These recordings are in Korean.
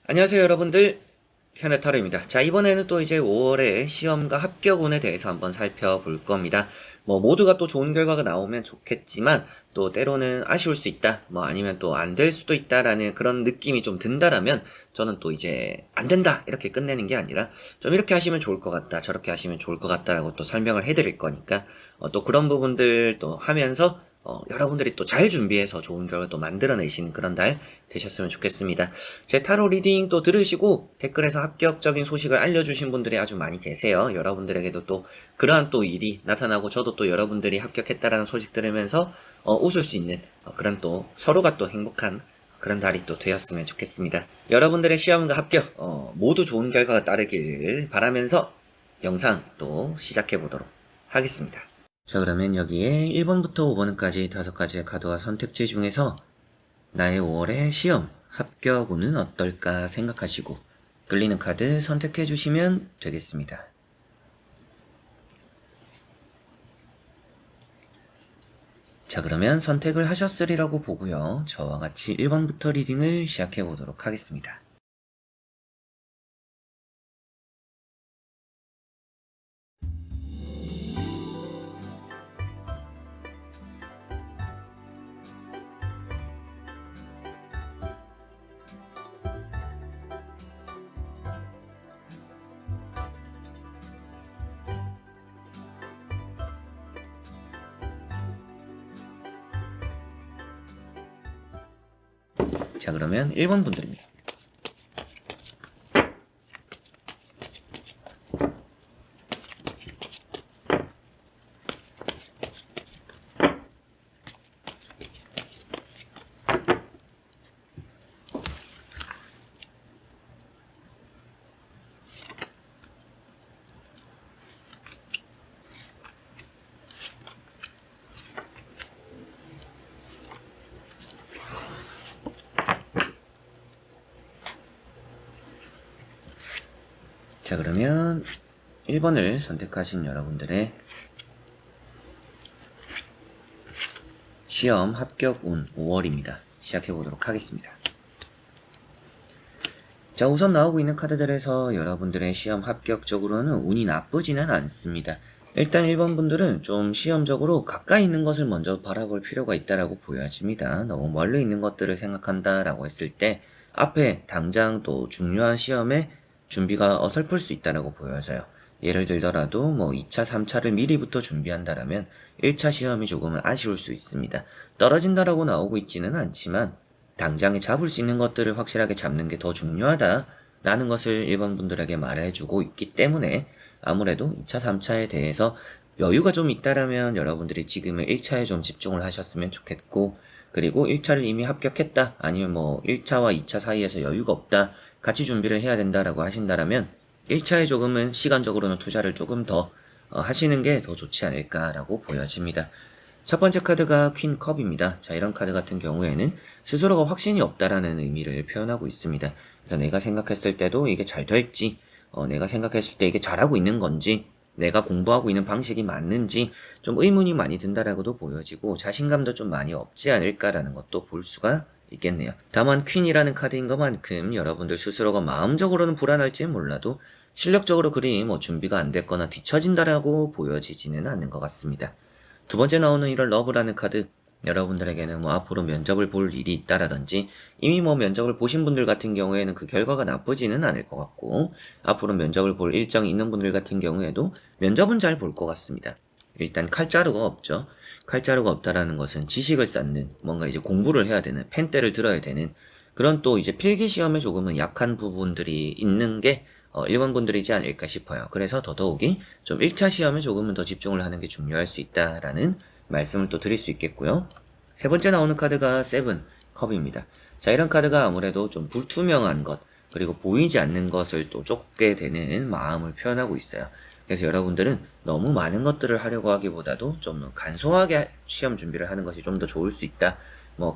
안녕하세요 여러분들, 현해타로입니다. 자, 이번에는 또 이제 5월에 시험과 합격운에 대해서 한번 살펴볼 겁니다. 모두가 또 좋은 결과가 나오면 좋겠지만 또 때로는 아쉬울 수 있다, 아니면 또 안 될 수도 있다라는 그런 느낌이 좀 든다라면 저는 또 이제 안 된다 이렇게 끝내는 게 아니라 좀 이렇게 하시면 좋을 것 같다, 저렇게 하시면 좋을 것 같다라고 또 설명을 해드릴 거니까 또 그런 부분들 또 하면서 여러분들이 또 잘 준비해서 좋은 결과 또 만들어내시는 그런 달 되셨으면 좋겠습니다. 제 타로 리딩 또 들으시고 댓글에서 합격적인 소식을 알려주신 분들이 아주 많이 계세요. 여러분들에게도 또 그러한 또 일이 나타나고 저도 또 여러분들이 합격했다라는 소식 들으면서 웃을 수 있는 그런 또 서로가 또 행복한 그런 달이 또 되었으면 좋겠습니다. 여러분들의 시험과 합격 모두 좋은 결과가 따르길 바라면서 영상 또 시작해 보도록 하겠습니다. 자, 그러면 여기에 1번부터 5번까지 5가지의 카드와 선택지 중에서 나의 5월의 시험 합격운은 어떨까 생각하시고 끌리는 카드 선택해 주시면 되겠습니다. 자, 그러면 선택을 하셨으리라고 보고요. 저와 같이 1번부터 리딩을 시작해 보도록 하겠습니다. 자, 그러면 1번 분들입니다. 자, 그러면 1번을 선택하신 여러분들의 시험 합격운 5월입니다. 시작해보도록 하겠습니다. 자, 우선 나오고 있는 카드들에서 여러분들의 시험 합격적으로는 운이 나쁘지는 않습니다. 일단 1번 분들은 좀 시험적으로 가까이 있는 것을 먼저 바라볼 필요가 있다라고 보여집니다. 너무 멀리 있는 것들을 생각한다라고 했을 때 앞에 당장 또 중요한 시험에 준비가 어설플 수 있다라고 보여져요. 예를 들더라도 2차, 3차를 미리부터 준비한다라면 1차 시험이 조금은 아쉬울 수 있습니다. 떨어진다라고 나오고 있지는 않지만 당장에 잡을 수 있는 것들을 확실하게 잡는 게 더 중요하다라는 것을 1번 분들에게 말해주고 있기 때문에 아무래도 2차, 3차에 대해서 여유가 좀 있다라면 여러분들이 지금은 1차에 좀 집중을 하셨으면 좋겠고, 그리고 1차를 이미 합격했다, 아니면 1차와 2차 사이에서 여유가 없다, 같이 준비를 해야 된다라고 하신다라면 1차에 조금은 시간적으로는 투자를 조금 더 하시는 게 더 좋지 않을까라고 보여집니다. 첫 번째 카드가 퀸 컵입니다. 자, 이런 카드 같은 경우에는 스스로가 확신이 없다라는 의미를 표현하고 있습니다. 그래서 내가 생각했을 때도 이게 잘 될지, 내가 생각했을 때 이게 잘하고 있는 건지, 내가 공부하고 있는 방식이 맞는지 좀 의문이 많이 든다라고도 보여지고 자신감도 좀 많이 없지 않을까라는 것도 볼 수가 있겠네요. 다만 퀸이라는 카드인 것만큼 여러분들 스스로가 마음적으로는 불안할지 몰라도 실력적으로 그리 준비가 안 됐거나 뒤처진다라고 보여지지는 않는 것 같습니다. 두 번째 나오는 이런 러브라는 카드, 여러분들에게는 앞으로 면접을 볼 일이 있다라든지 이미 면접을 보신 분들 같은 경우에는 그 결과가 나쁘지는 않을 것 같고, 앞으로 면접을 볼 일정이 있는 분들 같은 경우에도 면접은 잘 볼 것 같습니다. 일단 칼자루가 없죠. 칼자루가 없다라는 것은 지식을 쌓는, 뭔가 이제 공부를 해야 되는, 펜대를 들어야 되는 그런 또 이제 필기 시험에 조금은 약한 부분들이 있는 게 1번 분들이지 않을까 싶어요. 그래서 더더욱이 좀 1차 시험에 조금은 더 집중을 하는 게 중요할 수 있다라는 말씀을 또 드릴 수 있겠고요. 세 번째 나오는 카드가 세븐 컵입니다. 자, 이런 카드가 아무래도 좀 불투명한 것, 그리고 보이지 않는 것을 또 쫓게 되는 마음을 표현하고 있어요. 그래서 여러분들은 너무 많은 것들을 하려고 하기보다도 좀 간소하게 시험 준비를 하는 것이 좀 더 좋을 수 있다.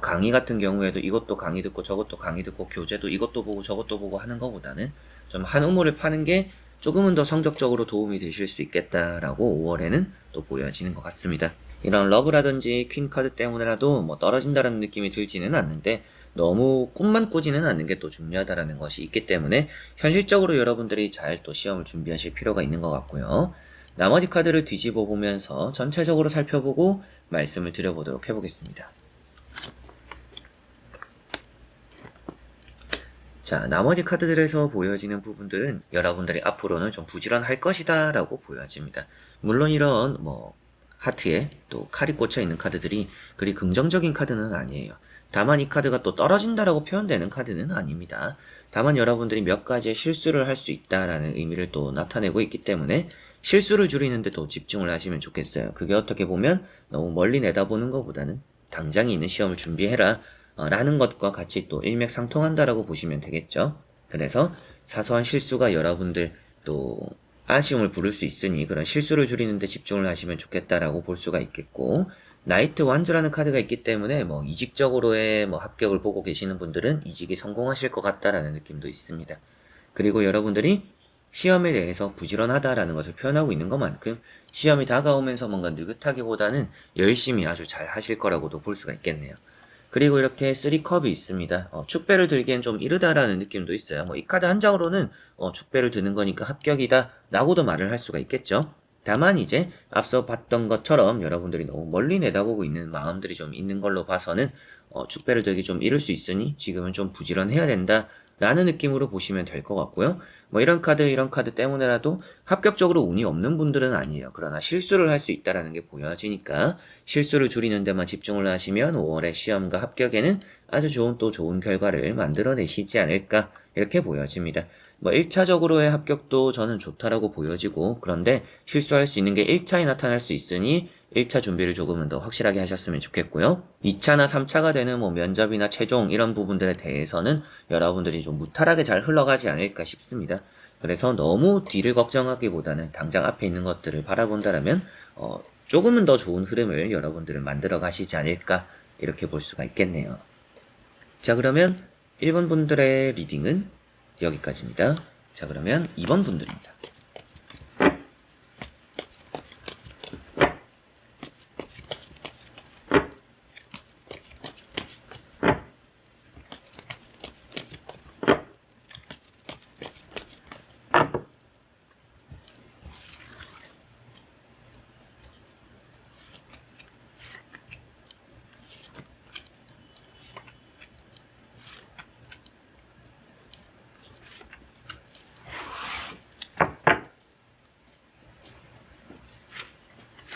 강의 같은 경우에도 이것도 강의 듣고 저것도 강의 듣고 교재도 이것도 보고 저것도 보고 하는 것보다는 좀 한 우물을 파는 게 조금은 더 성적적으로 도움이 되실 수 있겠다라고 5월에는 또 보여지는 것 같습니다. 이런 러브라든지 퀸 카드 때문에라도 뭐 떨어진다라는 느낌이 들지는 않는데 너무 꿈만 꾸지는 않는 게 또 중요하다라는 것이 있기 때문에 현실적으로 여러분들이 잘 또 시험을 준비하실 필요가 있는 것 같고요. 나머지 카드를 뒤집어 보면서 전체적으로 살펴보고 말씀을 드려보도록 해보겠습니다. 자, 나머지 카드들에서 보여지는 부분들은 여러분들이 앞으로는 좀 부지런할 것이다 라고 보여집니다. 물론 이런 하트에 또 칼이 꽂혀 있는 카드들이 그리 긍정적인 카드는 아니에요. 다만 이 카드가 또 떨어진다라고 표현되는 카드는 아닙니다. 다만 여러분들이 몇 가지의 실수를 할 수 있다라는 의미를 또 나타내고 있기 때문에 실수를 줄이는데 또 집중을 하시면 좋겠어요. 그게 어떻게 보면 너무 멀리 내다보는 것보다는 당장에 있는 시험을 준비해라 라는 것과 같이 또 일맥상통한다라고 보시면 되겠죠. 그래서 사소한 실수가 여러분들 또 아쉬움을 부를 수 있으니 그런 실수를 줄이는데 집중을 하시면 좋겠다라고 볼 수가 있겠고, 나이트 완즈라는 카드가 있기 때문에 이직적으로의 합격을 보고 계시는 분들은 이직이 성공하실 것 같다라는 느낌도 있습니다. 그리고 여러분들이 시험에 대해서 부지런하다라는 것을 표현하고 있는 것만큼 시험이 다가오면서 뭔가 느긋하기보다는 열심히 아주 잘 하실 거라고도 볼 수가 있겠네요. 그리고 이렇게 3컵이 있습니다. 축배를 들기엔 좀 이르다라는 느낌도 있어요. 이 카드 한 장으로는 축배를 드는 거니까 합격이다 라고도 말을 할 수가 있겠죠. 다만 이제 앞서 봤던 것처럼 여러분들이 너무 멀리 내다보고 있는 마음들이 좀 있는 걸로 봐서는 축배를 들기 좀 이를 수 있으니 지금은 좀 부지런해야 된다 라는 느낌으로 보시면 될 것 같고요. 이런 카드 때문에라도 합격적으로 운이 없는 분들은 아니에요. 그러나 실수를 할 수 있다라는 게 보여지니까 실수를 줄이는 데만 집중을 하시면 5월의 시험과 합격에는 아주 좋은 결과를 만들어내시지 않을까 이렇게 보여집니다. 1차적으로의 합격도 저는 좋다라고 보여지고, 그런데 실수할 수 있는 게 1차에 나타날 수 있으니 1차 준비를 조금은 더 확실하게 하셨으면 좋겠고요. 2차나 3차가 되는 면접이나 최종 이런 부분들에 대해서는 여러분들이 좀 무탈하게 잘 흘러가지 않을까 싶습니다. 그래서 너무 뒤를 걱정하기보다는 당장 앞에 있는 것들을 바라본다면 조금은 더 좋은 흐름을 여러분들은 만들어 가시지 않을까 이렇게 볼 수가 있겠네요. 자, 그러면 1번 분들의 리딩은 여기까지입니다. 자, 그러면 2번 분들입니다.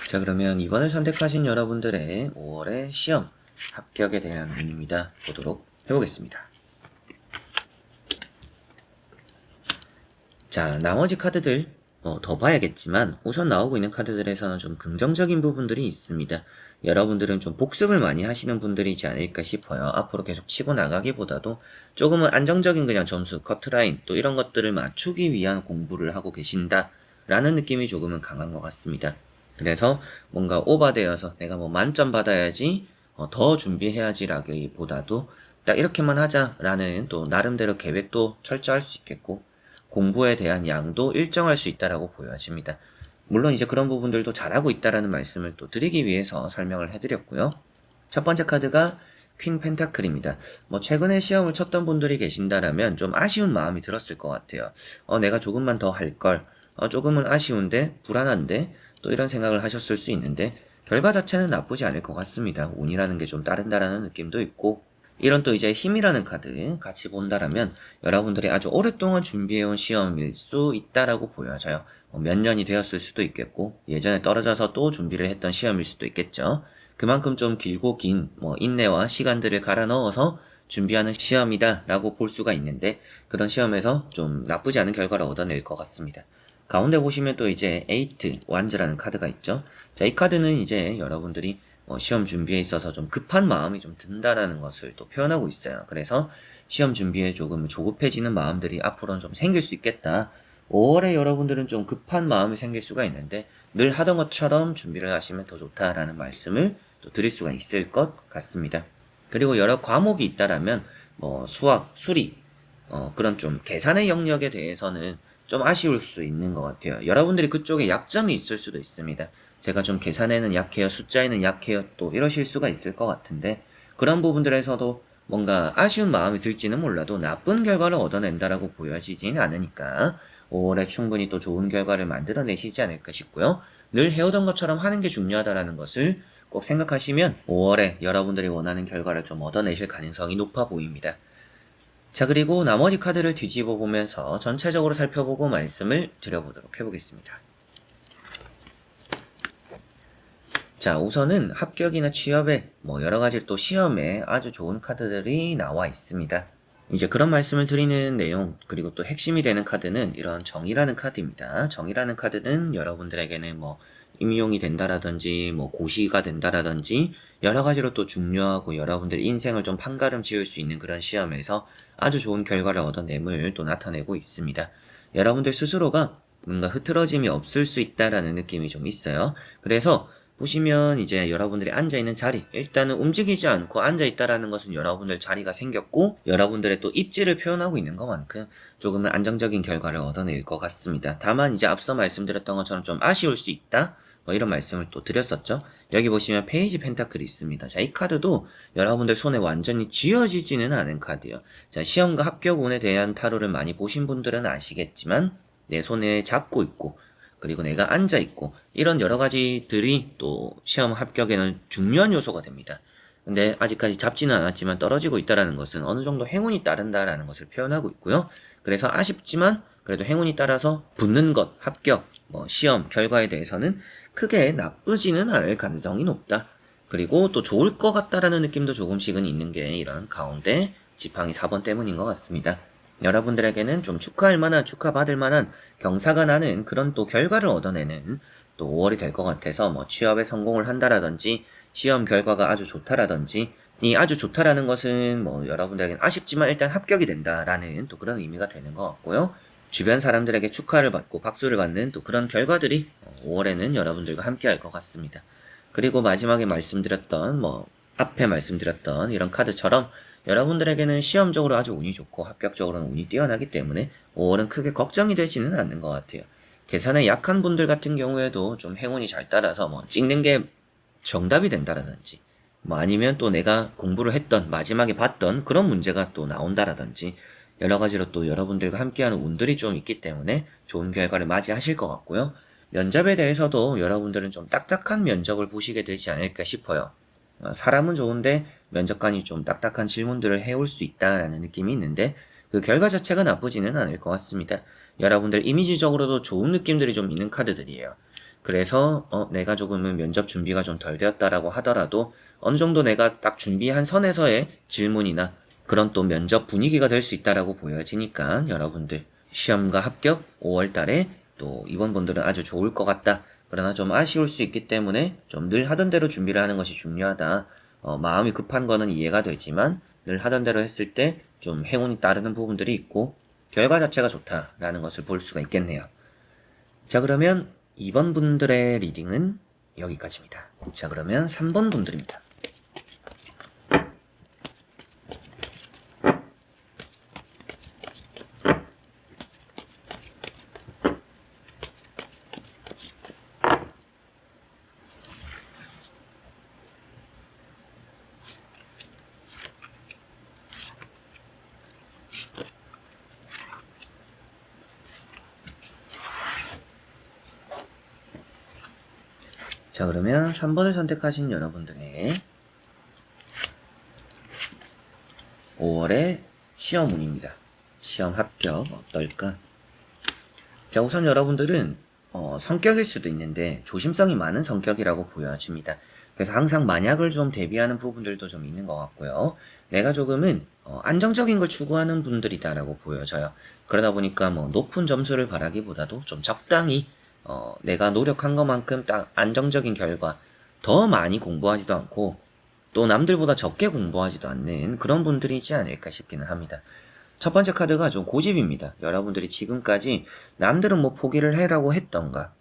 자, 그러면 2번을 선택하신 여러분들의 5월의 시험 합격에 대한 운입니다. 보도록 해보겠습니다. 자, 나머지 카드들 더 봐야겠지만 우선 나오고 있는 카드들에서는 좀 긍정적인 부분들이 있습니다. 여러분들은 좀 복습을 많이 하시는 분들이지 않을까 싶어요. 앞으로 계속 치고 나가기보다도 조금은 안정적인 그냥 점수, 커트라인 또 이런 것들을 맞추기 위한 공부를 하고 계신다라는 느낌이 조금은 강한 것 같습니다. 그래서 뭔가 오버되어서 내가 만점 받아야지 더 준비해야지라기보다도 딱 이렇게만 하자라는 또 나름대로 계획도 철저할 수 있겠고, 공부에 대한 양도 일정할 수 있다라고 보여집니다. 물론 이제 그런 부분들도 잘하고 있다라는 말씀을 또 드리기 위해서 설명을 해드렸고요. 첫 번째 카드가 퀸 펜타클입니다. 최근에 시험을 쳤던 분들이 계신다라면 좀 아쉬운 마음이 들었을 것 같아요. 내가 조금만 더 할걸. 조금은 아쉬운데, 불안한데, 또 이런 생각을 하셨을 수 있는데, 결과 자체는 나쁘지 않을 것 같습니다. 운이라는 게 좀 따른다라는 느낌도 있고, 이런 또 이제 힘이라는 카드 같이 본다라면 여러분들이 아주 오랫동안 준비해온 시험일 수 있다라고 보여져요. 몇 년이 되었을 수도 있겠고, 예전에 떨어져서 또 준비를 했던 시험일 수도 있겠죠. 그만큼 좀 길고 긴 인내와 시간들을 갈아 넣어서 준비하는 시험이다 라고 볼 수가 있는데, 그런 시험에서 좀 나쁘지 않은 결과를 얻어낼 것 같습니다. 가운데 보시면 또 이제 에이트 완즈라는 카드가 있죠. 자, 이 카드는 이제 여러분들이 시험 준비에 있어서 좀 급한 마음이 좀 든다라는 것을 또 표현하고 있어요. 그래서 시험 준비에 조금 조급해지는 마음들이 앞으로는 좀 생길 수 있겠다. 5월에 여러분들은 좀 급한 마음이 생길 수가 있는데 늘 하던 것처럼 준비를 하시면 더 좋다라는 말씀을 또 드릴 수가 있을 것 같습니다. 그리고 여러 과목이 있다라면 수학, 수리, 그런 좀 계산의 영역에 대해서는 좀 아쉬울 수 있는 것 같아요. 여러분들이 그쪽에 약점이 있을 수도 있습니다. 제가 좀 계산에는 약해요, 숫자에는 약해요, 또 이러실 수가 있을 것 같은데, 그런 부분들에서도 뭔가 아쉬운 마음이 들지는 몰라도 나쁜 결과를 얻어낸다라고 보여지지는 않으니까 5월에 충분히 또 좋은 결과를 만들어내시지 않을까 싶고요. 늘 해오던 것처럼 하는 게 중요하다라는 것을 꼭 생각하시면 5월에 여러분들이 원하는 결과를 좀 얻어내실 가능성이 높아 보입니다. 자, 그리고 나머지 카드를 뒤집어 보면서 전체적으로 살펴보고 말씀을 드려보도록 해보겠습니다. 자, 우선은 합격이나 취업에 여러 가지 또 시험에 아주 좋은 카드들이 나와 있습니다. 이제 그런 말씀을 드리는 내용, 그리고 또 핵심이 되는 카드는 이런 정의라는 카드입니다. 정의라는 카드는 여러분들에게는 임용이 된다라든지 고시가 된다라든지 여러 가지로 또 중요하고 여러분들 인생을 좀 판가름 지을 수 있는 그런 시험에서 아주 좋은 결과를 얻어냄을 또 나타내고 있습니다. 여러분들 스스로가 뭔가 흐트러짐이 없을 수 있다라는 느낌이 좀 있어요. 그래서 보시면 이제 여러분들이 앉아있는 자리, 일단은 움직이지 않고 앉아있다라는 것은 여러분들 자리가 생겼고 여러분들의 또 입지를 표현하고 있는 것만큼 조금은 안정적인 결과를 얻어낼 것 같습니다. 다만 이제 앞서 말씀드렸던 것처럼 좀 아쉬울 수 있다, 이런 말씀을 또 드렸었죠. 여기 보시면 페이지 펜타클이 있습니다. 자, 이 카드도 여러분들 손에 완전히 쥐어지지는 않은 카드예요. 자, 시험과 합격 운에 대한 타로를 많이 보신 분들은 아시겠지만 내 손에 잡고 있고 그리고 내가 앉아있고 이런 여러 가지들이 또 시험 합격에는 중요한 요소가 됩니다. 근데 아직까지 잡지는 않았지만 떨어지고 있다는 것은 어느 정도 행운이 따른다라는 것을 표현하고 있고요. 그래서 아쉽지만 그래도 행운이 따라서 붙는 것, 합격, 시험 결과에 대해서는 크게 나쁘지는 않을 가능성이 높다. 그리고 또 좋을 것 같다라는 느낌도 조금씩은 있는 게 이런 가운데 지팡이 4번 때문인 것 같습니다. 여러분들에게는 좀 축하할 만한, 축하받을 만한 경사가 나는 그런 또 결과를 얻어내는 또 5월이 될 것 같아서 취업에 성공을 한다라든지 시험 결과가 아주 좋다라든지 이 아주 좋다라는 것은 여러분들에게는 아쉽지만 일단 합격이 된다라는 또 그런 의미가 되는 것 같고요. 주변 사람들에게 축하를 받고 박수를 받는 또 그런 결과들이 5월에는 여러분들과 함께 할 것 같습니다. 그리고 마지막에 말씀드렸던 앞에 말씀드렸던 이런 카드처럼 여러분들에게는 시험적으로 아주 운이 좋고 합격적으로는 운이 뛰어나기 때문에 5월은 크게 걱정이 되지는 않는 것 같아요. 계산에 약한 분들 같은 경우에도 좀 행운이 잘 따라서 찍는 게 정답이 된다라든지 아니면 또 내가 공부를 했던 마지막에 봤던 그런 문제가 또 나온다라든지 여러 가지로 또 여러분들과 함께하는 운들이 좀 있기 때문에 좋은 결과를 맞이하실 것 같고요. 면접에 대해서도 여러분들은 좀 딱딱한 면접을 보시게 되지 않을까 싶어요. 사람은 좋은데 면접관이 좀 딱딱한 질문들을 해올 수 있다라는 느낌이 있는데 그 결과 자체가 나쁘지는 않을 것 같습니다. 여러분들 이미지적으로도 좋은 느낌들이 좀 있는 카드들이에요. 그래서 내가 조금은 면접 준비가 좀 덜 되었다라고 하더라도 어느 정도 내가 딱 준비한 선에서의 질문이나 그런 또 면접 분위기가 될 수 있다라고 보여지니까 여러분들 시험과 합격 5월 달에 또 이번분들은 아주 좋을 것 같다. 그러나 좀 아쉬울 수 있기 때문에 좀 늘 하던 대로 준비를 하는 것이 중요하다. 마음이 급한 거는 이해가 되지만 늘 하던 대로 했을 때 좀 행운이 따르는 부분들이 있고 결과 자체가 좋다라는 것을 볼 수가 있겠네요. 자, 그러면 2번 분들의 리딩은 여기까지입니다. 자, 그러면 3번 분들입니다. 자, 그러면 3번을 선택하신 여러분들의 5월의 시험 운입니다. 시험 합격 어떨까? 자, 우선 여러분들은 성격일 수도 있는데 조심성이 많은 성격이라고 보여집니다. 그래서 항상 만약을 좀 대비하는 부분들도 좀 있는 것 같고요. 내가 조금은 안정적인 걸 추구하는 분들이다라고 보여져요. 그러다 보니까 높은 점수를 바라기보다도 좀 적당히 내가 노력한 것만큼 딱 안정적인 결과, 더 많이 공부하지도 않고 또 남들보다 적게 공부하지도 않는 그런 분들이지 않을까 싶기는 합니다. 첫 번째 카드가 좀 고집입니다. 여러분들이 지금까지 남들은 포기를 해라고 했던가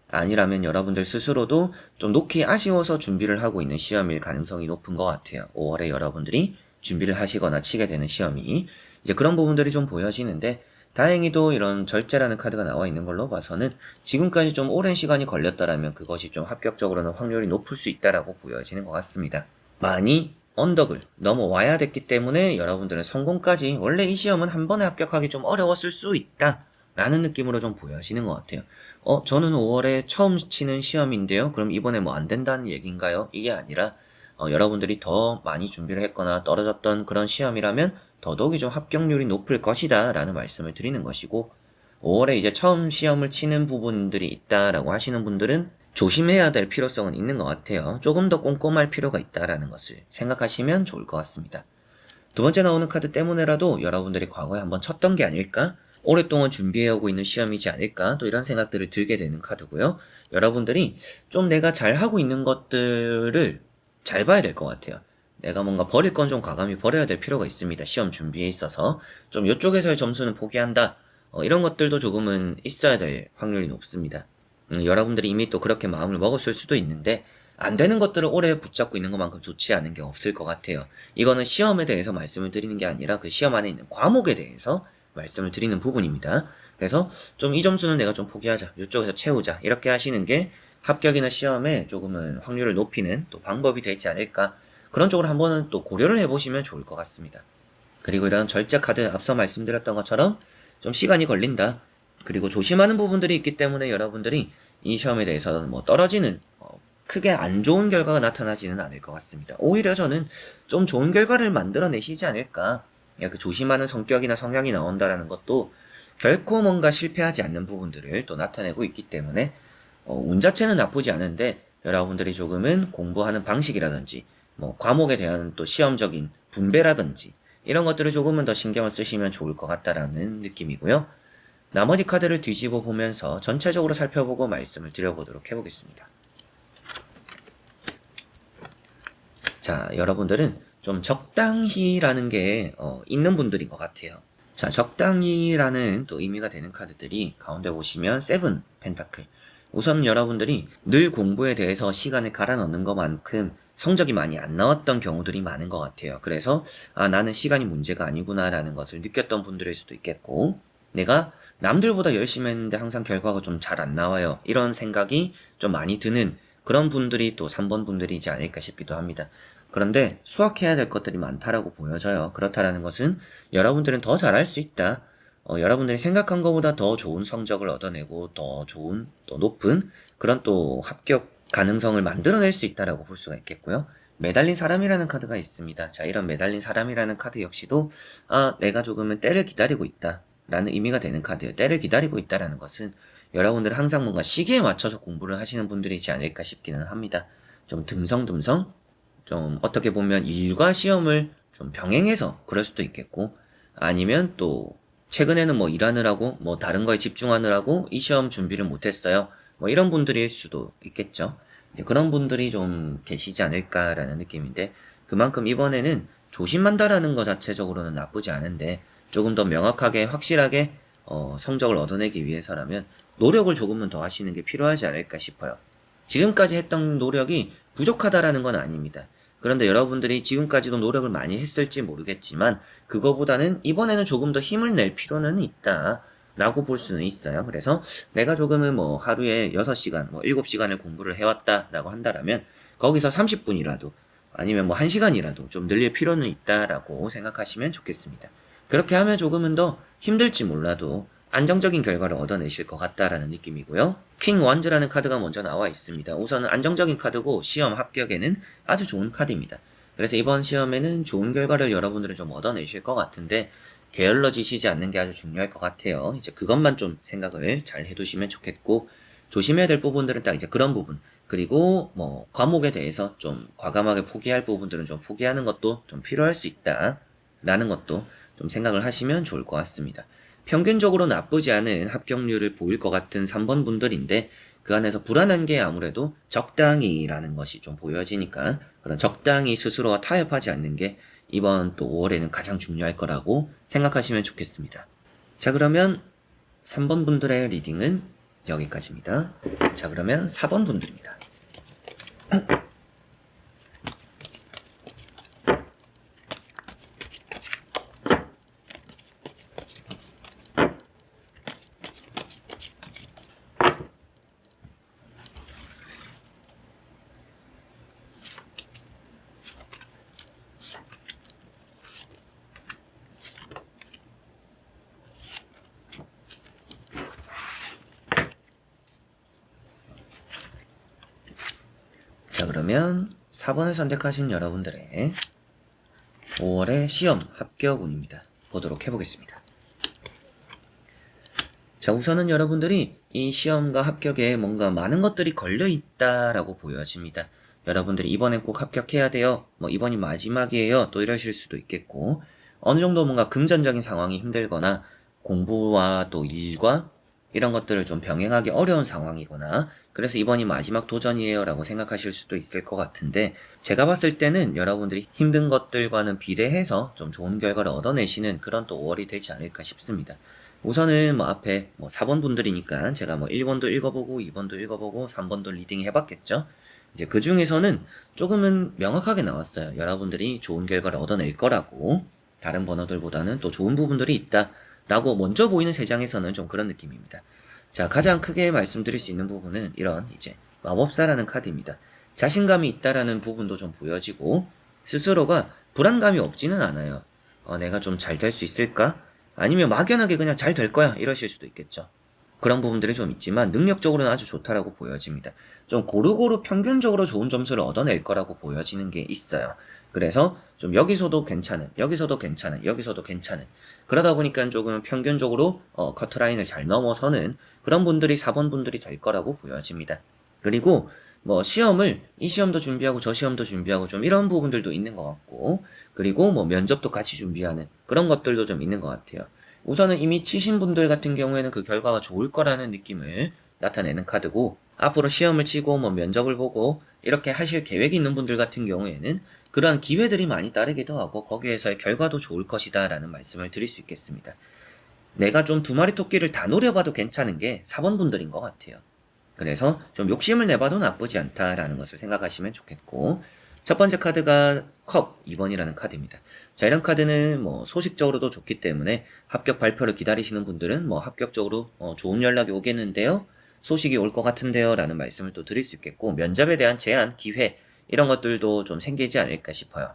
아니라면 여러분들 스스로도 좀 놓기 아쉬워서 준비를 하고 있는 시험일 가능성이 높은 것 같아요. 5월에 여러분들이 준비를 하시거나 치게 되는 시험이 이제 그런 부분들이 좀 보여지는데 다행히도 이런 절제라는 카드가 나와 있는 걸로 봐서는 지금까지 좀 오랜 시간이 걸렸다라면 그것이 좀 합격적으로는 확률이 높을 수 있다라고 보여지는 것 같습니다. 많이 언덕을 넘어와야 됐기 때문에 여러분들은 성공까지, 원래 이 시험은 한 번에 합격하기 좀 어려웠을 수 있다 라는 느낌으로 좀 보여지는 것 같아요. 저는 5월에 처음 치는 시험인데요, 그럼 이번에 뭐 안 된다는 얘기인가요? 이게 아니라 여러분들이 더 많이 준비를 했거나 떨어졌던 그런 시험이라면 더더욱이 좀 합격률이 높을 것이다 라는 말씀을 드리는 것이고, 5월에 이제 처음 시험을 치는 부분들이 있다라고 하시는 분들은 조심해야 될 필요성은 있는 것 같아요. 조금 더 꼼꼼할 필요가 있다라는 것을 생각하시면 좋을 것 같습니다. 두 번째 나오는 카드 때문에라도 여러분들이 과거에 한번 쳤던 게 아닐까? 오랫동안 준비해오고 있는 시험이지 않을까? 또 이런 생각들을 들게 되는 카드고요. 여러분들이 좀 내가 잘하고 있는 것들을 잘 봐야 될 것 같아요. 내가 뭔가 버릴 건 좀 과감히 버려야 될 필요가 있습니다. 시험 준비에 있어서. 좀 이쪽에서의 점수는 포기한다. 이런 것들도 조금은 있어야 될 확률이 높습니다. 여러분들이 이미 또 그렇게 마음을 먹었을 수도 있는데, 안 되는 것들을 오래 붙잡고 있는 것만큼 좋지 않은 게 없을 것 같아요. 이거는 시험에 대해서 말씀을 드리는 게 아니라 그 시험 안에 있는 과목에 대해서 말씀을 드리는 부분입니다. 그래서 좀 이 점수는 내가 좀 포기하자, 이쪽에서 채우자, 이렇게 하시는 게 합격이나 시험에 조금은 확률을 높이는 또 방법이 되지 않을까, 그런 쪽으로 한번은 또 고려를 해보시면 좋을 것 같습니다. 그리고 이런 절제 카드, 앞서 말씀드렸던 것처럼 좀 시간이 걸린다, 그리고 조심하는 부분들이 있기 때문에 여러분들이 이 시험에 대해서는 뭐 떨어지는, 크게 안 좋은 결과가 나타나지는 않을 것 같습니다. 오히려 저는 좀 좋은 결과를 만들어내시지 않을까. 그 조심하는 성격이나 성향이 나온다라는 것도 결코 뭔가 실패하지 않는 부분들을 또 나타내고 있기 때문에 운 자체는 나쁘지 않은데, 여러분들이 조금은 공부하는 방식이라든지 뭐 과목에 대한 또 시험적인 분배라든지 이런 것들을 조금은 더 신경을 쓰시면 좋을 것 같다라는 느낌이고요. 나머지 카드를 뒤집어 보면서 전체적으로 살펴보고 말씀을 드려보도록 해보겠습니다. 자, 여러분들은 좀 적당히라는 게 있는 분들인 것 같아요. 자, 적당히라는 또 의미가 되는 카드들이 가운데 보시면 세븐 펜타클. 우선 여러분들이 늘 공부에 대해서 시간을 갈아 넣는 것만큼 성적이 많이 안 나왔던 경우들이 많은 것 같아요. 그래서 나는 시간이 문제가 아니구나 라는 것을 느꼈던 분들일 수도 있겠고, 내가 남들보다 열심히 했는데 항상 결과가 좀 잘 안 나와요, 이런 생각이 좀 많이 드는 그런 분들이 또 3번 분들이지 않을까 싶기도 합니다. 그런데 수확해야 될 것들이 많다라고 보여져요. 그렇다라는 것은 여러분들은 더 잘할 수 있다, 여러분들이 생각한 것보다 더 좋은 성적을 얻어내고 더 좋은, 또 높은 그런 또 합격 가능성을 만들어낼 수 있다라고 볼 수가 있겠고요. 매달린 사람이라는 카드가 있습니다. 자, 이런 매달린 사람이라는 카드 역시도 내가 조금은 때를 기다리고 있다 라는 의미가 되는 카드예요. 때를 기다리고 있다라는 것은 여러분들은 항상 뭔가 시기에 맞춰서 공부를 하시는 분들이지 않을까 싶기는 합니다. 좀 듬성듬성, 좀 어떻게 보면 일과 시험을 좀 병행해서 그럴 수도 있겠고, 아니면 또 최근에는 뭐 일하느라고 뭐 다른 거에 집중하느라고 이 시험 준비를 못했어요, 뭐 이런 분들일 수도 있겠죠. 이제 그런 분들이 좀 계시지 않을까라는 느낌인데, 그만큼 이번에는 조심한다라는 것 자체적으로는 나쁘지 않은데, 조금 더 명확하게 확실하게 성적을 얻어내기 위해서라면 노력을 조금은 더 하시는 게 필요하지 않을까 싶어요. 지금까지 했던 노력이 부족하다라는 건 아닙니다. 그런데 여러분들이 지금까지도 노력을 많이 했을지 모르겠지만 그거보다는 이번에는 조금 더 힘을 낼 필요는 있다 라고 볼 수는 있어요. 그래서 내가 조금은 뭐 하루에 6시간, 뭐 7시간을 공부를 해왔다 라고 한다라면 거기서 30분이라도 아니면 뭐 1시간이라도 좀 늘릴 필요는 있다라고 생각하시면 좋겠습니다. 그렇게 하면 조금은 더 힘들지 몰라도 안정적인 결과를 얻어내실 것 같다라는 느낌이고요. 킹 원즈라는 카드가 먼저 나와 있습니다. 우선은 안정적인 카드고 시험 합격에는 아주 좋은 카드입니다. 그래서 이번 시험에는 좋은 결과를 여러분들은 좀 얻어내실 것 같은데, 게을러지시지 않는 게 아주 중요할 것 같아요. 이제 그것만 좀 생각을 잘 해두시면 좋겠고, 조심해야 될 부분들은 딱 이제 그런 부분, 그리고 뭐 과목에 대해서 좀 과감하게 포기할 부분들은 좀 포기하는 것도 좀 필요할 수 있다 라는 것도 좀 생각을 하시면 좋을 것 같습니다. 평균적으로 나쁘지 않은 합격률을 보일 것 같은 3번 분들인데, 그 안에서 불안한 게 아무래도 적당히라는 것이 좀 보여지니까 그런 적당히 스스로와 타협하지 않는 게 이번 또 5월에는 가장 중요할 거라고 생각하시면 좋겠습니다. 자, 그러면 3번 분들의 리딩은 여기까지입니다. 자, 그러면 4번 분들입니다. 자, 그러면 4번을 선택하신 여러분들의 5월의 시험 합격 운입니다. 보도록 해보겠습니다. 자, 우선은 여러분들이 이 시험과 합격에 뭔가 많은 것들이 걸려있다라고 보여집니다. 여러분들이 이번엔 꼭 합격해야 돼요. 뭐 이번이 마지막이에요. 또 이러실 수도 있겠고, 어느 정도 뭔가 금전적인 상황이 힘들거나 공부와 또 일과 이런 것들을 좀 병행하기 어려운 상황이거나, 그래서 이번이 마지막 도전이에요 라고 생각하실 수도 있을 것 같은데, 제가 봤을 때는 여러분들이 힘든 것들과는 비례해서 좀 좋은 결과를 얻어내시는 그런 또 5월이 되지 않을까 싶습니다. 우선은 뭐 앞에 뭐 4번 분들이니까 제가 뭐 1번도 읽어보고 2번도 읽어보고 3번도 리딩 해봤겠죠. 이제 그 중에서는 조금은 명확하게 나왔어요. 여러분들이 좋은 결과를 얻어낼 거라고, 다른 번호들보다는 또 좋은 부분들이 있다 라고 먼저 보이는 세 장에서는 좀 그런 느낌입니다. 자, 가장 크게 말씀드릴 수 있는 부분은 이런 이제 마법사라는 카드입니다. 자신감이 있다라는 부분도 좀 보여지고, 스스로가 불안감이 없지는 않아요. 내가 좀 잘 될 수 있을까? 아니면 막연하게 그냥 잘 될 거야 이러실 수도 있겠죠. 그런 부분들이 좀 있지만 능력적으로는 아주 좋다라고 보여집니다. 좀 고루고루 평균적으로 좋은 점수를 얻어낼 거라고 보여지는 게 있어요. 그래서 좀 여기서도 괜찮은, 여기서도 괜찮은, 여기서도 괜찮은, 그러다 보니까 조금 평균적으로 커트라인을 잘 넘어서는 그런 분들이 4번 분들이 될 거라고 보여집니다. 그리고 뭐 시험을, 이 시험도 준비하고 저 시험도 준비하고 좀 이런 부분들도 있는 것 같고, 그리고 뭐 면접도 같이 준비하는 그런 것들도 좀 있는 것 같아요. 우선은 이미 치신 분들 같은 경우에는 그 결과가 좋을 거라는 느낌을 나타내는 카드고, 앞으로 시험을 치고 뭐 면접을 보고 이렇게 하실 계획이 있는 분들 같은 경우에는 그러한 기회들이 많이 따르기도 하고 거기에서의 결과도 좋을 것이다 라는 말씀을 드릴 수 있겠습니다. 내가 좀 두 마리 토끼를 다 노려봐도 괜찮은 게 4번 분들인 것 같아요. 그래서 좀 욕심을 내봐도 나쁘지 않다라는 것을 생각하시면 좋겠고, 첫 번째 카드가 컵 2번이라는 카드입니다. 자, 이런 카드는 뭐 소식적으로도 좋기 때문에 합격 발표를 기다리시는 분들은 뭐 합격적으로 좋은 연락이 오겠는데요, 소식이 올 것 같은데요 라는 말씀을 또 드릴 수 있겠고, 면접에 대한 제안, 기회 이런 것들도 좀 생기지 않을까 싶어요.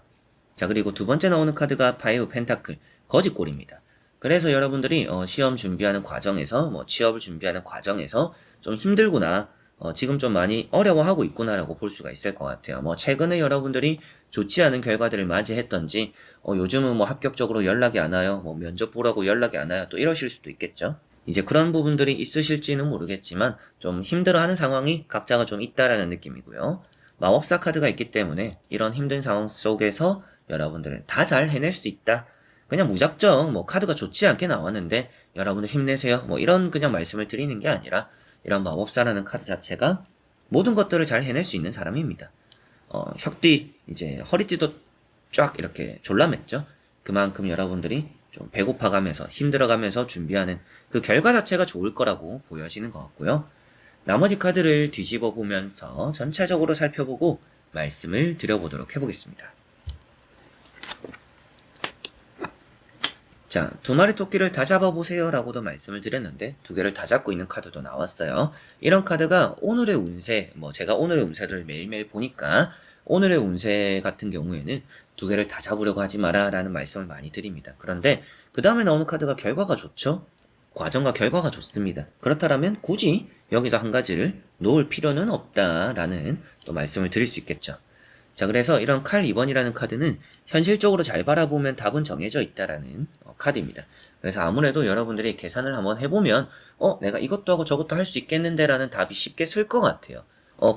자, 그리고 두 번째 나오는 카드가 파이브 펜타클, 거짓골입니다. 그래서 여러분들이 시험 준비하는 과정에서, 뭐 취업을 준비하는 과정에서 좀 힘들구나, 지금 좀 많이 어려워하고 있구나라고 볼 수가 있을 것 같아요. 뭐 최근에 여러분들이 좋지 않은 결과들을 맞이했던지, 요즘은 뭐 합격적으로 연락이 안 와요, 뭐 면접 보라고 연락이 안 와요, 또 이러실 수도 있겠죠. 이제 그런 부분들이 있으실지는 모르겠지만 좀 힘들어하는 상황이 각자가 좀 있다라는 느낌이고요. 마법사 카드가 있기 때문에 이런 힘든 상황 속에서 여러분들은 다 잘 해낼 수 있다. 그냥 무작정 뭐 카드가 좋지 않게 나왔는데 여러분들 힘내세요, 뭐 이런 그냥 말씀을 드리는 게 아니라, 이런 마법사라는 카드 자체가 모든 것들을 잘 해낼 수 있는 사람입니다. 혁띠, 이제 허리띠도 쫙 이렇게 졸라맸죠. 그만큼 여러분들이 좀 배고파가면서 힘들어가면서 준비하는 그 결과 자체가 좋을 거라고 보여지는 것 같고요. 나머지 카드를 뒤집어 보면서 전체적으로 살펴보고 말씀을 드려보도록 해보겠습니다. 자, 두 마리 토끼를 다 잡아보세요 라고도 말씀을 드렸는데 두 개를 다 잡고 있는 카드도 나왔어요. 이런 카드가 오늘의 운세, 뭐 제가 오늘의 운세를 매일매일 보니까 오늘의 운세 같은 경우에는 두 개를 다 잡으려고 하지 마라 라는 말씀을 많이 드립니다. 그런데 그 다음에 나오는 카드가 결과가 좋죠? 과정과 결과가 좋습니다. 그렇다면 굳이 여기서 한 가지를 놓을 필요는 없다라는 또 말씀을 드릴 수 있겠죠. 자, 그래서 이런 칼 2번이라는 카드는 현실적으로 잘 바라보면 답은 정해져 있다라는 카드입니다. 그래서 아무래도 여러분들이 계산을 한번 해보면 내가 이것도 하고 저것도 할 수 있겠는데 라는 답이 쉽게 쓸 것 같아요.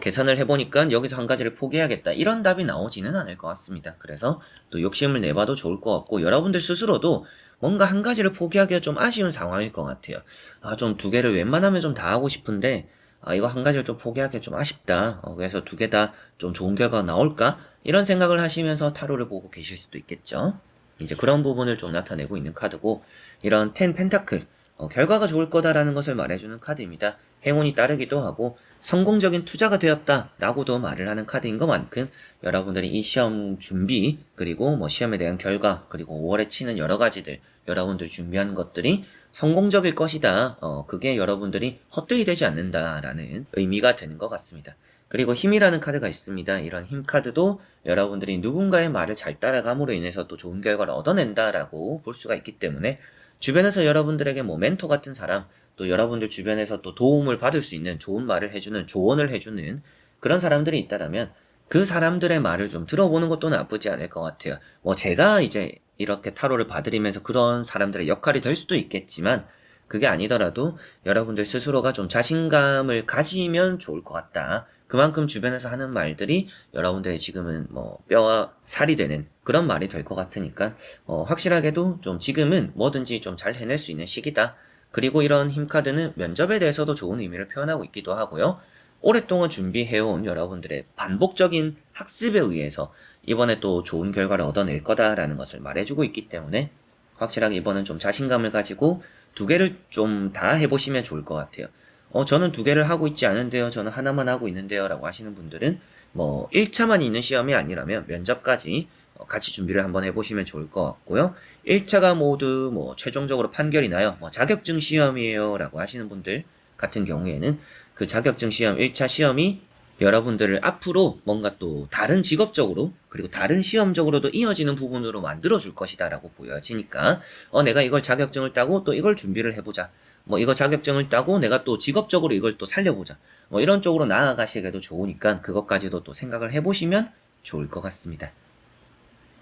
계산을 해보니까 여기서 한 가지를 포기해야겠다, 이런 답이 나오지는 않을 것 같습니다. 그래서 또 욕심을 내봐도 좋을 것 같고, 여러분들 스스로도 뭔가 한 가지를 포기하기가 좀 아쉬운 상황일 것 같아요. 좀 두 개를 웬만하면 좀 다 하고 싶은데, 이거 한 가지를 좀 포기하기가 좀 아쉽다. 그래서 두 개 다 좀 좋은 결과가 나올까? 이런 생각을 하시면서 타로를 보고 계실 수도 있겠죠. 이제 그런 부분을 좀 나타내고 있는 카드고, 이런 텐 펜타클, 결과가 좋을 거다라는 것을 말해주는 카드입니다. 행운이 따르기도 하고 성공적인 투자가 되었다라고도 말을 하는 카드인 것만큼, 여러분들이 이 시험 준비, 그리고 뭐 시험에 대한 결과, 그리고 5월에 치는 여러 가지들, 여러분들 준비하는 것들이 성공적일 것이다. 그게 여러분들이 헛되이 되지 않는다라는 의미가 되는 것 같습니다. 그리고 힘이라는 카드가 있습니다. 이런 힘 카드도 여러분들이 누군가의 말을 잘 따라감으로 인해서 또 좋은 결과를 얻어낸다라고 볼 수가 있기 때문에, 주변에서 여러분들에게 뭐 멘토 같은 사람, 또 여러분들 주변에서 또 도움을 받을 수 있는 좋은 말을 해주는, 조언을 해주는 그런 사람들이 있다라면 그 사람들의 말을 좀 들어보는 것도 나쁘지 않을 것 같아요. 뭐 제가 이제 이렇게 타로를 봐드리면서 그런 사람들의 역할이 될 수도 있겠지만 그게 아니더라도 여러분들 스스로가 좀 자신감을 가지면 좋을 것 같다. 그만큼 주변에서 하는 말들이 여러분들의 지금은 뭐 뼈와 살이 되는 그런 말이 될 것 같으니까 확실하게도 좀 지금은 뭐든지 좀 잘 해낼 수 있는 시기다. 그리고 이런 힘카드는 면접에 대해서도 좋은 의미를 표현하고 있기도 하고요. 오랫동안 준비해온 여러분들의 반복적인 학습에 의해서 이번에 또 좋은 결과를 얻어낼 거다라는 것을 말해주고 있기 때문에 확실하게 이번은 좀 자신감을 가지고 두 개를 좀 다 해보시면 좋을 것 같아요. 저는 두 개를 하고 있지 않은데요. 저는 하나만 하고 있는데요. 라고 하시는 분들은 뭐 1차만 있는 시험이 아니라면 면접까지 같이 준비를 한번 해보시면 좋을 것 같고요. 1차가 모두 뭐 최종적으로 판결이 나요. 뭐 자격증 시험이에요. 라고 하시는 분들 같은 경우에는 그 자격증 시험 1차 시험이 여러분들을 앞으로 뭔가 또 다른 직업적으로 그리고 다른 시험적으로도 이어지는 부분으로 만들어줄 것이다 라고 보여지니까 내가 이걸 자격증을 따고 또 이걸 준비를 해보자. 뭐 이거 자격증을 따고 내가 또 직업적으로 이걸 또 살려보자. 뭐 이런 쪽으로 나아가시기에도 좋으니까 그것까지도 또 생각을 해보시면 좋을 것 같습니다.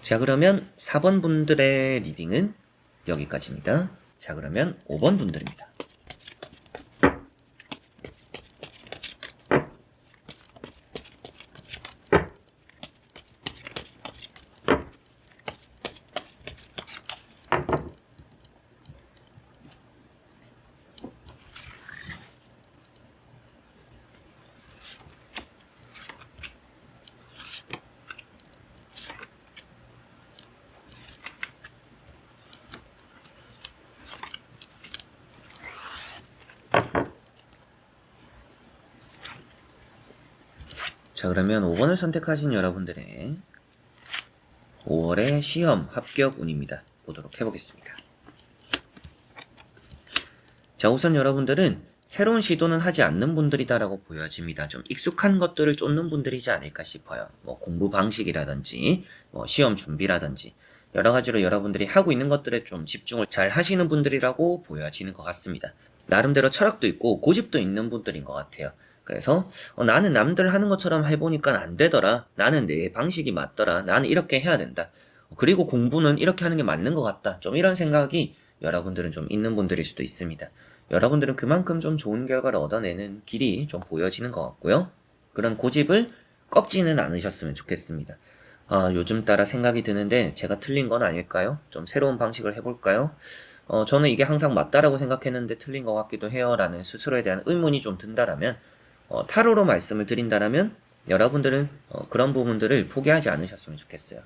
자, 그러면 4번 분들의 리딩은 여기까지입니다. 자, 그러면 5번 분들입니다. 자, 그러면 5번을 선택하신 여러분들의 5월의 시험 합격 운입니다. 보도록 해보겠습니다. 자, 우선 여러분들은 새로운 시도는 하지 않는 분들이다라고 보여집니다. 좀 익숙한 것들을 쫓는 분들이지 않을까 싶어요. 뭐 공부 방식이라든지, 뭐 시험 준비라든지, 여러 가지로 여러분들이 하고 있는 것들에 좀 집중을 잘 하시는 분들이라고 보여지는 것 같습니다. 나름대로 철학도 있고 고집도 있는 분들인 것 같아요. 그래서 나는 남들 하는 것처럼 해보니까 안 되더라. 나는 내 방식이 맞더라. 나는 이렇게 해야 된다. 그리고 공부는 이렇게 하는 게 맞는 것 같다. 좀 이런 생각이 여러분들은 좀 있는 분들일 수도 있습니다. 여러분들은 그만큼 좀 좋은 결과를 얻어내는 길이 좀 보여지는 것 같고요. 그런 고집을 꺾지는 않으셨으면 좋겠습니다. 요즘 따라 생각이 드는데 제가 틀린 건 아닐까요? 좀 새로운 방식을 해볼까요? 저는 이게 항상 맞다라고 생각했는데 틀린 것 같기도 해요. 라는 스스로에 대한 의문이 좀 든다라면, 타로로 말씀을 드린다라면, 여러분들은 그런 부분들을 포기하지 않으셨으면 좋겠어요.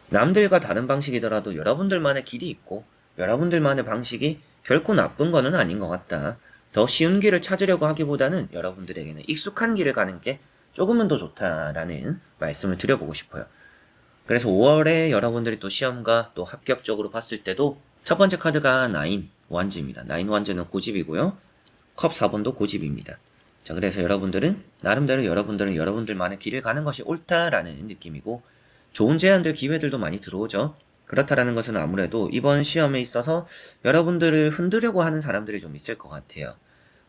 남들과 다른 방식이더라도 여러분들만의 길이 있고, 여러분들만의 방식이 결코 나쁜 거는 아닌 것 같다. 더 쉬운 길을 찾으려고 하기보다는 여러분들에게는 익숙한 길을 가는 게 조금은 더 좋다라는 말씀을 드려보고 싶어요. 그래서 5월에 여러분들이 또 시험과 또 합격적으로 봤을 때도 첫 번째 카드가 9 완즈입니다. 9 완즈는 고집이고요. 컵 4번도 고집입니다. 자, 그래서 여러분들은 나름대로 여러분들은 여러분들만의 길을 가는 것이 옳다라는 느낌이고 좋은 제안들 기회들도 많이 들어오죠. 그렇다라는 것은 아무래도 이번 시험에 있어서 여러분들을 흔들려고 하는 사람들이 좀 있을 것 같아요.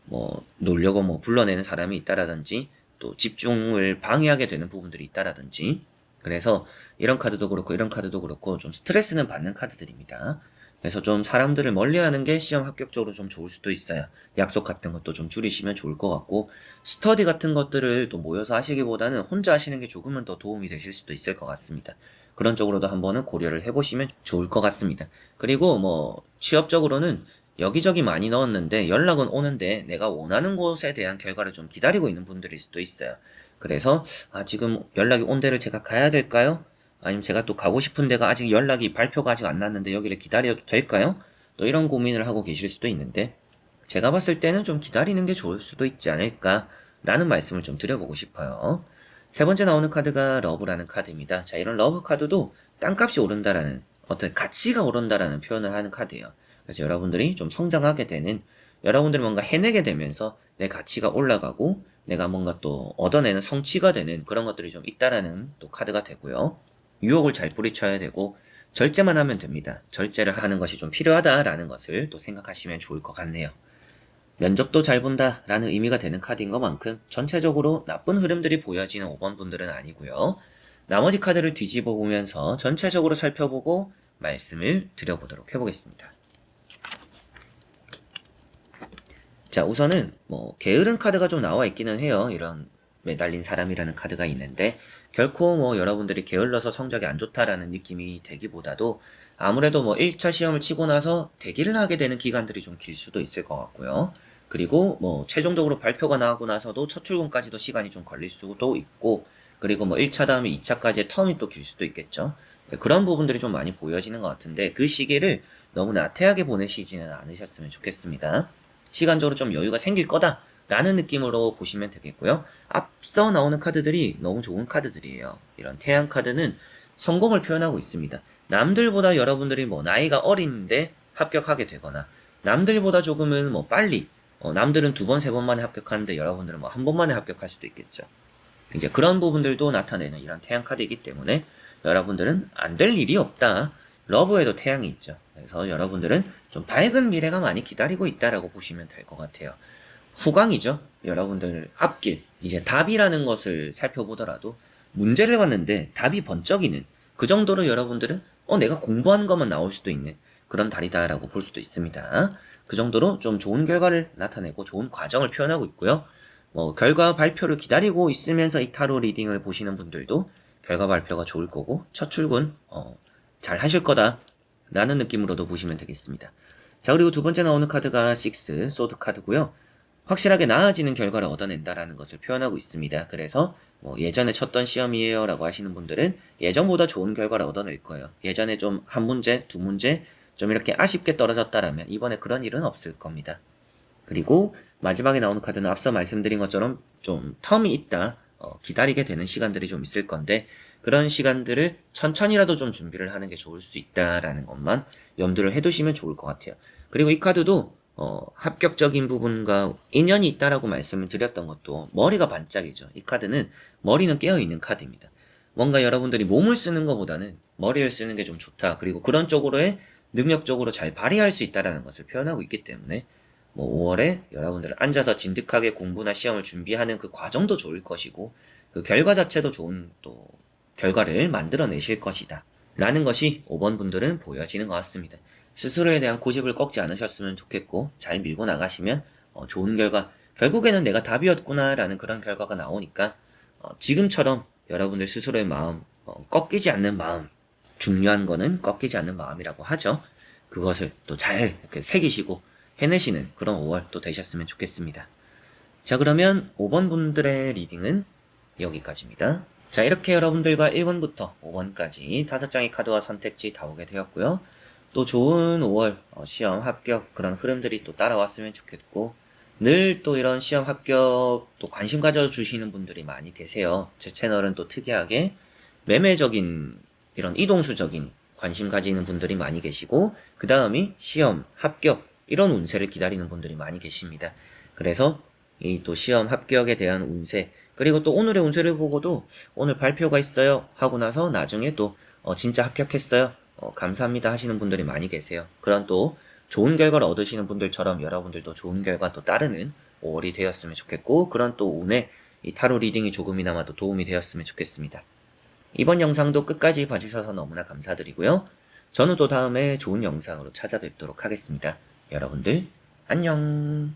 뭐 놀려고 뭐 불러내는 사람이 있다라든지 또 집중을 방해하게 되는 부분들이 있다라든지 그래서 이런 카드도 그렇고 이런 카드도 그렇고 좀 스트레스는 받는 카드들입니다. 그래서 좀 사람들을 멀리하는 게 시험 합격적으로 좀 좋을 수도 있어요. 약속 같은 것도 좀 줄이시면 좋을 것 같고 스터디 같은 것들을 또 모여서 하시기보다는 혼자 하시는 게 조금은 더 도움이 되실 수도 있을 것 같습니다. 그런 쪽으로도 한번은 고려를 해보시면 좋을 것 같습니다. 그리고 뭐 취업적으로는 여기저기 많이 넣었는데 연락은 오는데 내가 원하는 곳에 대한 결과를 좀 기다리고 있는 분들일 수도 있어요. 그래서 지금 연락이 온 데를 제가 가야 될까요? 아니면 제가 또 가고 싶은 데가 아직 연락이 발표가 아직 안 났는데 여기를 기다려도 될까요? 또 이런 고민을 하고 계실 수도 있는데 제가 봤을 때는 좀 기다리는 게 좋을 수도 있지 않을까 라는 말씀을 좀 드려보고 싶어요. 세 번째 나오는 카드가 러브라는 카드입니다. 자, 이런 러브 카드도 땅값이 오른다라는 어떤 가치가 오른다라는 표현을 하는 카드예요. 그래서 여러분들이 좀 성장하게 되는 여러분들이 뭔가 해내게 되면서 내 가치가 올라가고 내가 뭔가 또 얻어내는 성취가 되는 그런 것들이 좀 있다라는 또 카드가 되고요. 유혹을 잘 뿌리쳐야 되고 절제만 하면 됩니다. 절제를 하는 것이 좀 필요하다라는 것을 또 생각하시면 좋을 것 같네요. 면접도 잘 본다 라는 의미가 되는 카드인 것만큼 전체적으로 나쁜 흐름들이 보여지는 5번 분들은 아니고요. 나머지 카드를 뒤집어 보면서 전체적으로 살펴보고 말씀을 드려보도록 해보겠습니다. 자, 우선은 게으른 카드가 좀 나와 있기는 해요. 이런 매달린 사람이라는 카드가 있는데 결코 여러분들이 게을러서 성적이 안 좋다라는 느낌이 되기보다도 아무래도 1차 시험을 치고 나서 대기를 하게 되는 기간들이 좀 길 수도 있을 것 같고요. 그리고 최종적으로 발표가 나오고 나서도 첫 출근까지도 시간이 좀 걸릴 수도 있고, 그리고 1차 다음에 2차까지의 텀이 또 길 수도 있겠죠. 네, 그런 부분들이 좀 많이 보여지는 것 같은데 그 시기를 너무 나태하게 보내시지는 않으셨으면 좋겠습니다. 시간적으로 좀 여유가 생길 거다 라는 느낌으로 보시면 되겠고요. 앞서 나오는 카드들이 너무 좋은 카드들이에요. 이런 태양 카드는 성공을 표현하고 있습니다. 남들보다 여러분들이 나이가 어린데 합격하게 되거나, 남들보다 조금은 빨리, 남들은 2번, 3번 만에 합격하는데 여러분들은 한 번 만에 합격할 수도 있겠죠. 이제 그런 부분들도 나타내는 이런 태양 카드이기 때문에 여러분들은 안 될 일이 없다. 러브에도 태양이 있죠. 그래서 여러분들은 좀 밝은 미래가 많이 기다리고 있다라고 보시면 될 것 같아요. 후광이죠. 여러분들 앞길, 이제 답이라는 것을 살펴보더라도 문제를 봤는데 답이 번쩍이는 그 정도로 여러분들은 내가 공부한 것만 나올 수도 있는 그런 달이다라고 볼 수도 있습니다. 그 정도로 좀 좋은 결과를 나타내고 좋은 과정을 표현하고 있고요. 결과 발표를 기다리고 있으면서 이 타로 리딩을 보시는 분들도 결과 발표가 좋을 거고 첫 출근 잘 하실 거다 라는 느낌으로도 보시면 되겠습니다. 자, 그리고 두 번째 나오는 카드가 6 소드 카드고요. 확실하게 나아지는 결과를 얻어낸다라는 것을 표현하고 있습니다. 그래서 예전에 쳤던 시험이에요 라고 하시는 분들은 예전보다 좋은 결과를 얻어낼 거예요. 예전에 좀 한 문제, 두 문제 좀 이렇게 아쉽게 떨어졌다라면 이번에 그런 일은 없을 겁니다. 그리고 마지막에 나오는 카드는 앞서 말씀드린 것처럼 좀 텀이 있다, 기다리게 되는 시간들이 좀 있을 건데 그런 시간들을 천천히라도 좀 준비를 하는 게 좋을 수 있다라는 것만 염두를 해두시면 좋을 것 같아요. 그리고 이 카드도 합격적인 부분과 인연이 있다라고 말씀을 드렸던 것도 머리가 반짝이죠. 이 카드는 머리는 깨어있는 카드입니다. 뭔가 여러분들이 몸을 쓰는 것보다는 머리를 쓰는 게 좀 좋다. 그리고 그런 쪽으로의 능력적으로 잘 발휘할 수 있다라는 것을 표현하고 있기 때문에 5월에 여러분들 앉아서 진득하게 공부나 시험을 준비하는 그 과정도 좋을 것이고 그 결과 자체도 좋은 또 결과를 만들어내실 것이다 라는 것이 5번 분들은 보여지는 것 같습니다. 스스로에 대한 고집을 꺾지 않으셨으면 좋겠고 잘 밀고 나가시면 좋은 결과, 결국에는 내가 답이었구나 라는 그런 결과가 나오니까 지금처럼 여러분들 스스로의 마음, 꺾이지 않는 마음, 중요한 거는 꺾이지 않는 마음이라고 하죠. 그것을 또 잘 새기시고 해내시는 그런 5월 또 되셨으면 좋겠습니다. 자, 그러면 5번 분들의 리딩은 여기까지입니다. 자, 이렇게 여러분들과 1번부터 5번까지 5장의 카드와 선택지 다 오게 되었고요. 또 좋은 5월 시험 합격 그런 흐름들이 또 따라왔으면 좋겠고, 늘 또 이런 시험 합격 또 관심 가져주시는 분들이 많이 계세요. 제 채널은 또 특이하게 매매적인 이런 이동수적인 관심 가지는 분들이 많이 계시고, 그 다음이 시험 합격 이런 운세를 기다리는 분들이 많이 계십니다. 그래서 이 또 시험 합격에 대한 운세, 그리고 또 오늘의 운세를 보고도 오늘 발표가 있어요 하고 나서 나중에 또 진짜 합격했어요, 감사합니다 하시는 분들이 많이 계세요. 그런 또 좋은 결과를 얻으시는 분들처럼 여러분들도 좋은 결과 또 따르는 5월이 되었으면 좋겠고, 그런 또 운에 이 타로 리딩이 조금이나마 도 도움이 되었으면 좋겠습니다. 이번 영상도 끝까지 봐주셔서 너무나 감사드리고요. 저는 또 다음에 좋은 영상으로 찾아뵙도록 하겠습니다. 여러분들 안녕.